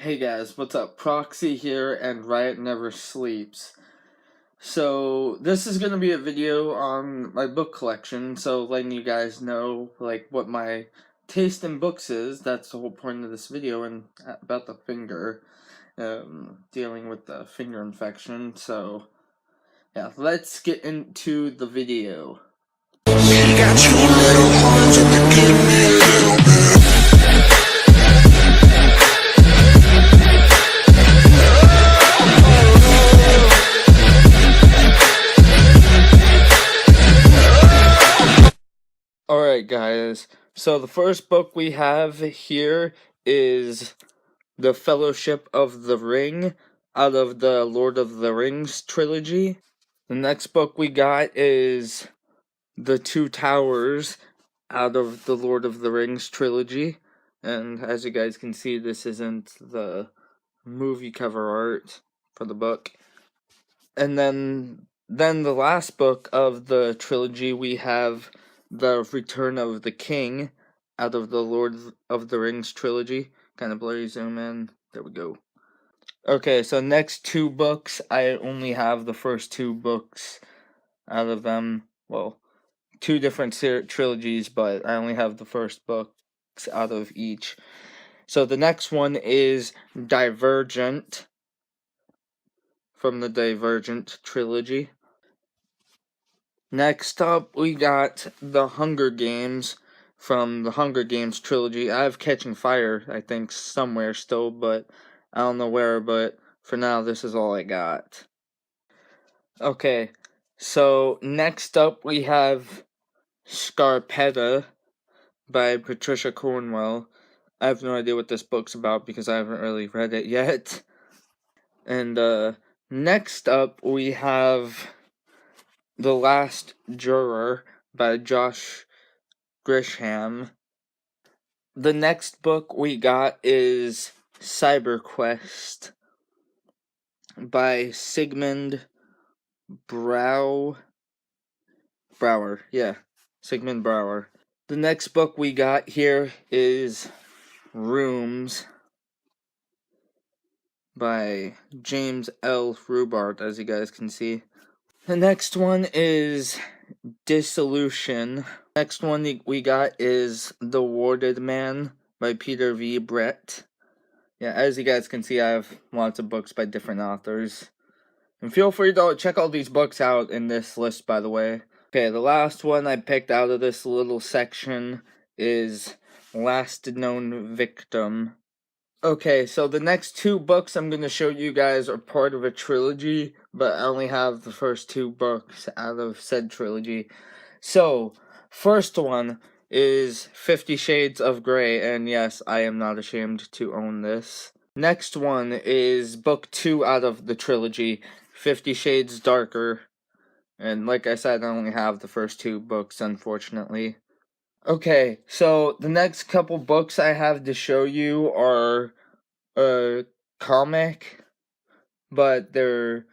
Hey guys, what's up? Proxy here, and Riot Never Sleeps. So, this is gonna be a video on my book collection, so letting you guys know, what my taste in books is. That's the whole point of this video, and about the finger, dealing with the finger infection, so, yeah, let's get into the video. Alright guys, so the first book we have here is The Fellowship of the Ring out of the Lord of the Rings trilogy. The next book we got is The Two Towers out of the Lord of the Rings trilogy. And as you guys can see, this isn't the movie cover art for the book. And then the last book of the trilogy we have The Return of the King out of the Lord of the Rings trilogy. Kind of blurry, zoom in. There we go. Okay, so next two books, I only have the first two books out of them. Well, two different trilogies, but I only have the first books out of each. So the next one is Divergent from the Divergent trilogy. Next up, we got The Hunger Games from the Hunger Games trilogy. I have Catching Fire, I think, somewhere still, but I don't know where, but for now, this is all I got. Okay, so next up, we have Scarpetta by Patricia Cornwell. I have no idea what this book's about because I haven't really read it yet. And next up, we have The Last Juror by Josh Grisham. The next book we got is CyberQuest by Sigmund Bauer. Yeah, Sigmund Bauer. The next book we got here is Rooms by James L. Rubart, as you guys can see. The next one is Dissolution. Next one we got is The Warded Man by Peter V. Brett. Yeah, as you guys can see, I have lots of books by different authors. And feel free to check all these books out in this list, by the way. Okay, the last one I picked out of this little section is Last Known Victim. Okay, so the next two books I'm going to show you guys are part of a trilogy, but I only have the first two books out of said trilogy. So, first one is 50 Shades of Grey, and yes, I am not ashamed to own this. Next one is book 2 out of the trilogy, 50 Shades Darker. And like I said, I only have the first two books, unfortunately. Okay, so the next couple books I have to show you are a comic, but they're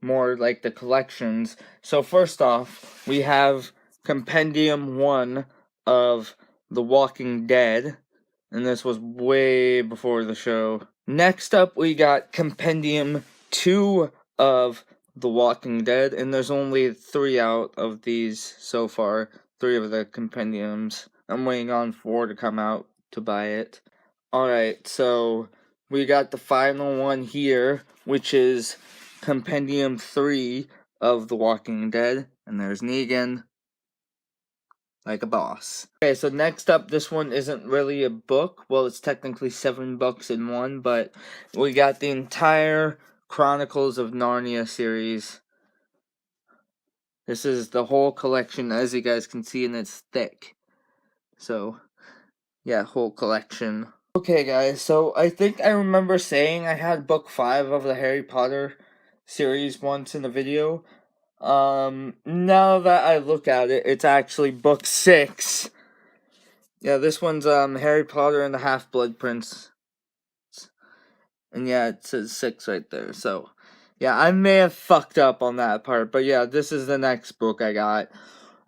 more like the collections. So first off, we have Compendium 1 of The Walking Dead, and this was way before the show. Next up, we got Compendium 2 of The Walking Dead, and there's only 3 out of these so far, 3 of the compendiums. I'm waiting on 4 to come out to buy it. Alright, so we got the final one here, which is Compendium 3 of The Walking Dead, and there's Negan, like a boss. Okay, so next up, this one isn't really a book. Well, it's technically 7 books in one, but we got the entire Chronicles of Narnia series. This is the whole collection, as you guys can see, and it's thick. So, yeah, whole collection. Okay, guys, so I think I remember saying I had book 5 of the Harry Potter series once in a video. Now that I look at it, it's actually book 6. Yeah, this one's, Harry Potter and the Half-Blood Prince. And yeah, it says 6 right there, so, yeah, I may have fucked up on that part, but yeah, this is the next book I got.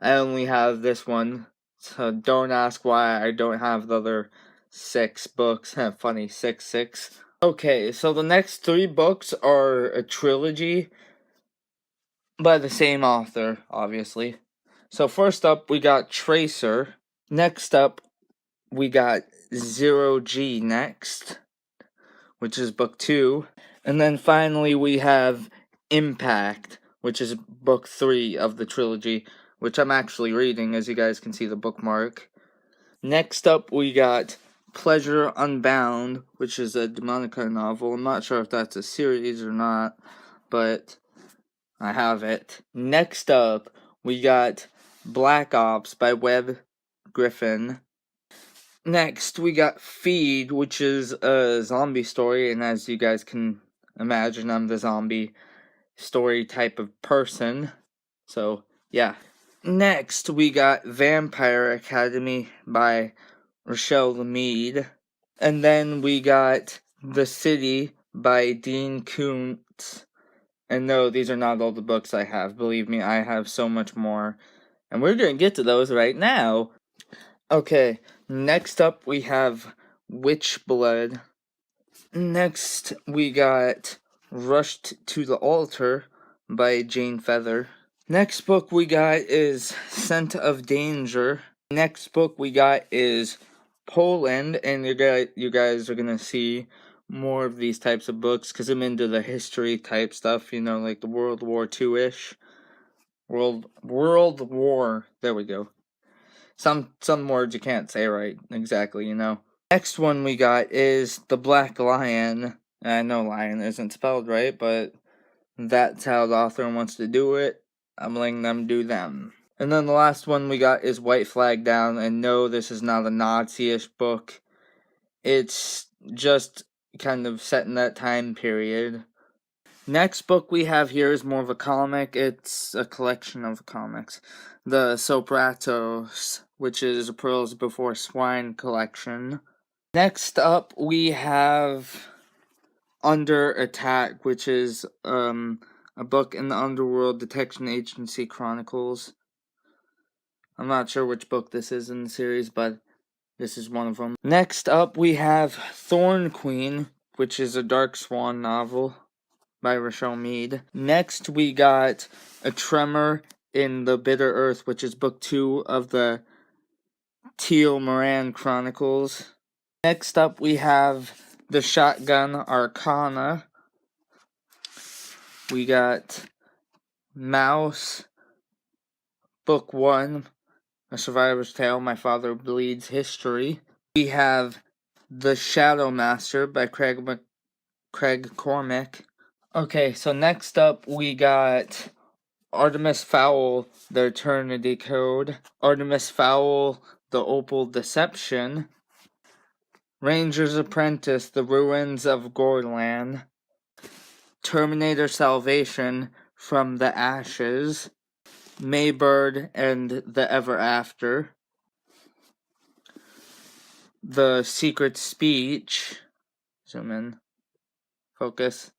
I only have this one, so don't ask why I don't have the other 6 books. Funny, 6. Okay, so the next 3 books are a trilogy by the same author, obviously. So first up, we got Tracer. Next up, we got Zero G next, which is book 2. And then finally, we have Impact, which is book 3 of the trilogy, which I'm actually reading, as you guys can see the bookmark. Next up, we got Pleasure Unbound, which is a Demonica novel. I'm not sure if that's a series or not, but I have it. Next up, we got Black Ops by Webb Griffin. Next, we got Feed, which is a zombie story, and as you guys can imagine, I'm the zombie story type of person. So, yeah. Next, we got Vampire Academy by Rochelle Mead. And then we got The City by Dean Koontz. And no, these are not all the books I have. Believe me, I have so much more. And we're going to get to those right now. Okay, next up we have Witchblood. Next we got Rushed to the Altar by Jane Feather. Next book we got is Scent of Danger. Next book we got is Poland, and you guys are gonna see more of these types of books because I'm into the history type stuff, you know, like the World War II-ish. World War. There we go. Some words you can't say right exactly, you know. Next one we got is The Black Lion. I know lion isn't spelled right, but that's how the author wants to do it. I'm letting them do them. And then the last one we got is White Flag Down, and no, this is not a Nazi-ish book. It's just kind of set in that time period. Next book we have here is more of a comic. It's a collection of comics. The Sopratos, which is a Pearls Before Swine collection. Next up we have Under Attack, which is a book in the Underworld Detection Agency Chronicles. I'm not sure which book this is in the series, but this is one of them. Next up, we have Thorn Queen, which is a Dark Swan novel by Rochelle Mead. Next, we got A Tremor in the Bitter Earth, which is book 2 of the Teal Moran Chronicles. Next up, we have The Shotgun Arcana. We got Mouse, book 1, A Survivor's Tale, My Father Bleeds History. We have The Shadow Master by Craig Cormack. Okay, so next up we got Artemis Fowl, The Eternity Code. Artemis Fowl, The Opal Deception. Ranger's Apprentice, The Ruins of Gorlan. Terminator Salvation, From the Ashes. Maybird and the Ever After. The Secret Speech. Zoom in. Focus.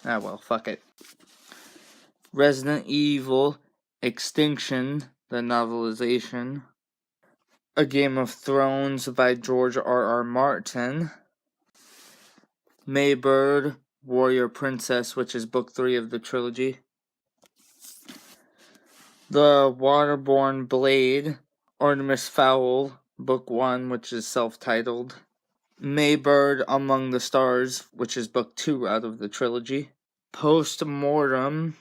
Ah, well, fuck it. Resident Evil Extinction, the novelization. A Game of Thrones by George R.R. Martin. Maybird, Warrior Princess, which is book 3 of the trilogy. The Waterborne Blade, Artemis Fowl, book 1, which is self-titled. Maybird Among the Stars, which is book 2 out of the trilogy. Post-Mortem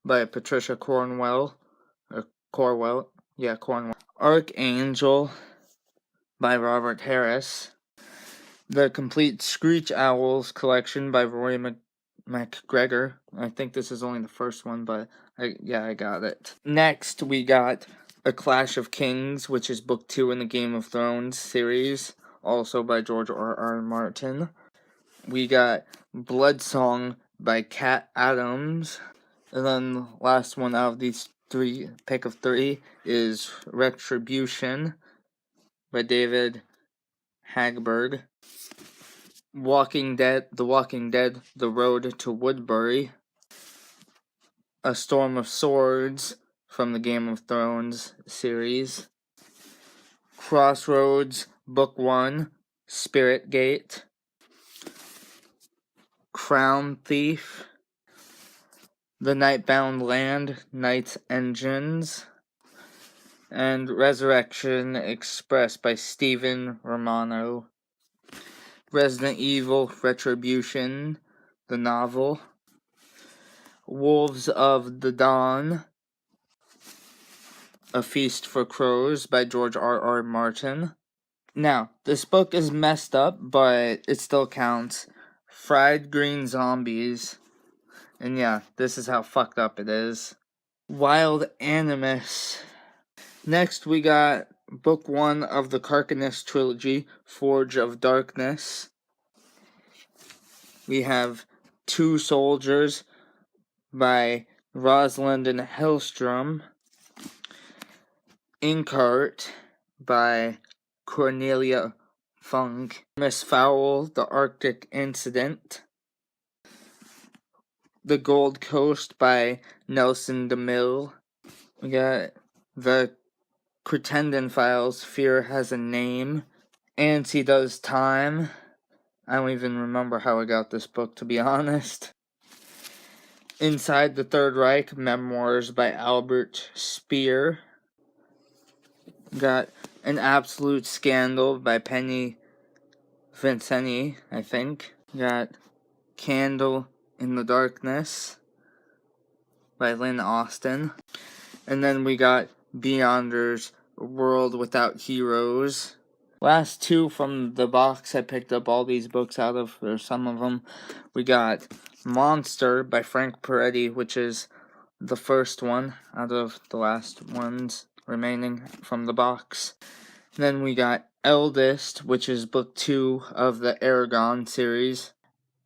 by Patricia Cornwell. Cornwell. Archangel by Robert Harris. The Complete Screech Owls collection by Roy McGregor. I think this is only the first one, but I got it. Next, we got A Clash of Kings, which is book 2 in the Game of Thrones series, also by George R.R. Martin. We got Bloodsong by Kat Adams. And then the last one out of these pick of 3 is Retribution by David Hagberg. The Walking Dead, The Road to Woodbury. A Storm of Swords from the Game of Thrones series. Crossroads, book 1, Spirit Gate. Crown Thief, The Nightbound Land, Night's Engines, and Resurrection Express by Stephen Romano. Resident Evil Retribution, the novel. Wolves of the Dawn, A Feast for Crows by George R.R. Martin. Now, this book is messed up, but it still counts. Fried Green Zombies. And yeah, this is how fucked up it is. Wild Animus. Next, we got book 1 of the Carcanus trilogy, Forge of Darkness. We have Two Soldiers by Rosalind and Hellstrom. Inkart by Cornelia Funk. Miss Fowl, The Arctic Incident. The Gold Coast by Nelson DeMille. We got The Cretendon Files, Fear Has a Name. Ansi Does Time. I don't even remember how I got this book, to be honest. Inside the Third Reich, Memoirs by Albert Speer. Got An Absolute Scandal by Penny Vincenti, I think. Got Candle in the Darkness by Lynn Austin. And then we got Beyonders, A World Without Heroes. Last two from the box I picked up all these books out of, or some of them. We got Monster by Frank Peretti, which is the first one out of the last ones remaining from the box. Then we got Eldest, which is book 2 of the Aragon series.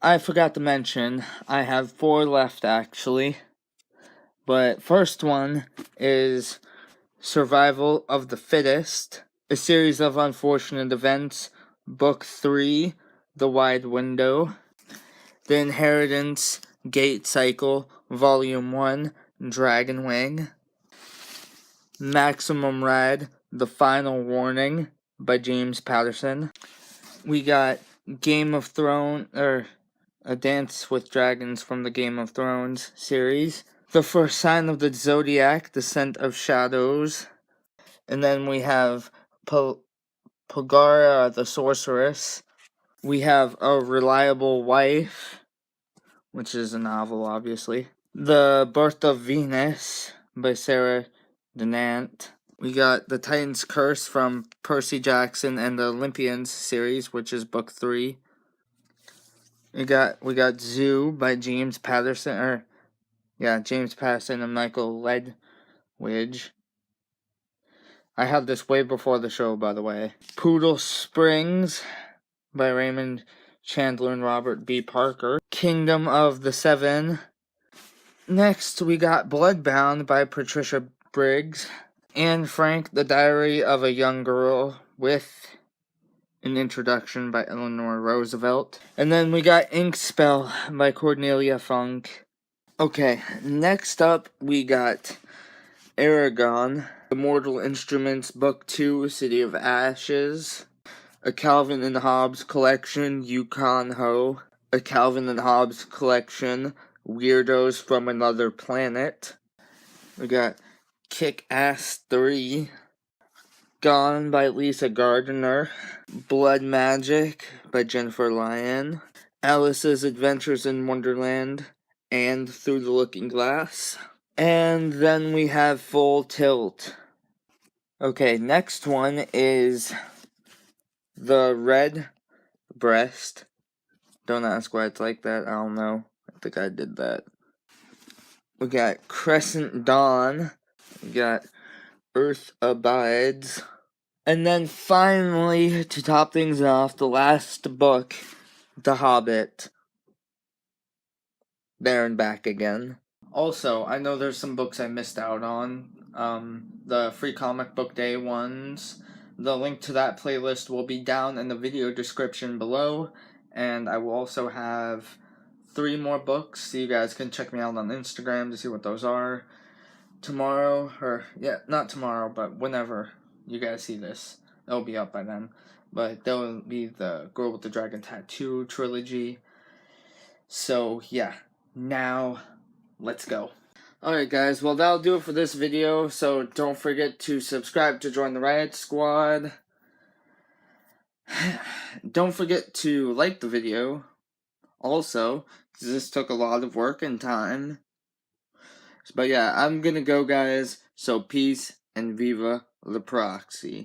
I forgot to mention, I have 4 left actually. But first one is Survival of the Fittest, a series of unfortunate events, book 3, The Wide Window. The Inheritance, Gate Cycle, Volume 1, Dragon Wing. Maximum Ride, The Final Warning by James Patterson. We got Game of Thrones, A Dance with Dragons from the Game of Thrones series. The First Sign of the Zodiac, Descent of Shadows. And then we have Pogara the Sorceress. We have A Reliable Wife, which is a novel, obviously. The Birth of Venus by Sarah Denant. We got The Titan's Curse from Percy Jackson and the Olympians series, which is book 3. We got Zoo by James Patterson, James Patterson and Michael Ledwidge. I had this way before the show, by the way. Poodle Springs by Raymond Chandler and Robert B. Parker. Kingdom of the Seven. Next, we got Bloodbound by Patricia Briggs. Anne Frank, The Diary of a Young Girl, with an introduction by Eleanor Roosevelt. And then we got Inkspell by Cornelia Funk. Okay, next up we got Aragon, The Mortal Instruments, Book 2, City of Ashes. A Calvin and Hobbes Collection, Yukon Ho. A Calvin and Hobbes Collection, Weirdos from Another Planet. We got Kick-Ass 3. Gone by Lisa Gardner. Blood Magic by Jennifer Lyon. Alice's Adventures in Wonderland and Through the Looking Glass. And then we have Full Tilt. Okay, next one is The Red Breast. Don't ask why it's like that, I don't know. I think I did that. We got Crescent Dawn. We got Earth Abides. And then finally, to top things off, the last book, The Hobbit. There and back again. Also, I know there's some books I missed out on. The Free Comic Book Day ones. The link to that playlist will be down in the video description below. And I will also have 3 more books, so you guys can check me out on Instagram to see what those are. Tomorrow, not tomorrow, but whenever you guys see this, it'll be up by then. But there will be the Girl with the Dragon Tattoo trilogy. So yeah, now let's go. Alright guys, well that'll do it for this video, so don't forget to subscribe to join the Riot Squad. Don't forget to like the video, also, because this took a lot of work and time. But yeah, I'm gonna go guys, so peace and viva the Proxy.